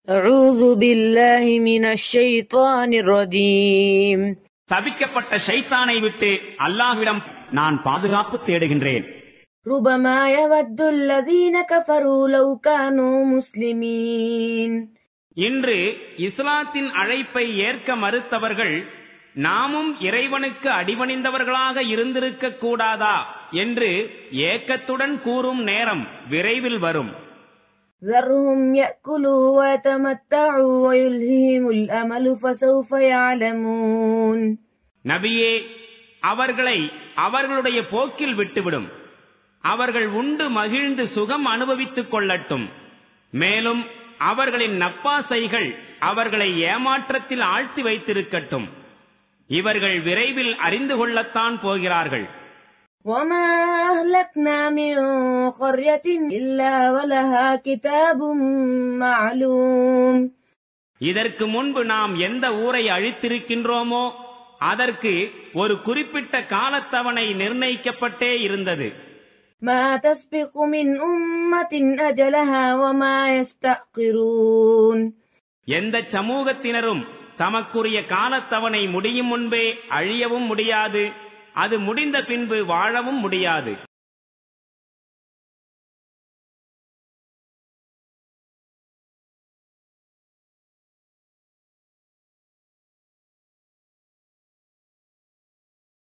أعوذ بالله من الشيطان الرجيم சபிக்கப்பட்ட ஷைத்தானை விட்டு அல்லாஹ்விடம் நான் பாதுகாப்பு தேடுகின்றேன். ربما يود الذين كفروا لو كانوا مسلمين. இன்று இஸ்லாத்தின் அழைப்பை ஏற்க மறுத்தவர்கள் நாமும் இறைவனுக்கு அடிபணிந்தவர்களாக இருந்திருக்க கூடாதா என்று ஏக்கத்துடன் கூறும் நேரம் விரைவில் வரும். ذرهم يأكلوا ويتمتعوا ويلههم الأمل فسوف يعلمون. நபியே, அவர்களை அவர்களுடைய போக்கில் விட்டுவிடும். அவர்கள் உண்டு மகிழ்ந்து சுகம் அனுபவித்துக் கொள்ளட்டும். மேலும் அவர்களின் நப்பாசைகள் அவர்களை ஏமாற்றத்தில் ஆழ்த்தி வைத்திருக்கட்டும். இவர்கள் விரைவில் அறிந்து கொள்ளத்தான் போகிறார்கள். وما أهلكنا من قرية إلا ولها كتاب معلوم. இதற்கு முன்பு நாம் எந்த ஊரை அழித்திருக்கின்றோமோ அதற்கு ஒரு குறிப்பிட்ட காலத்தவணை நிர்ணயிக்கப்பட்டே இருந்தது. ما تسبق من أمة أجلها وما يستأخرون. எந்த சமூகத்தினரும் தமக்குரிய காலத்தவணை முடியும் முன்பே அழியவும் முடியாது, அது முடிந்த பின்பு வாழவும் முடியாது.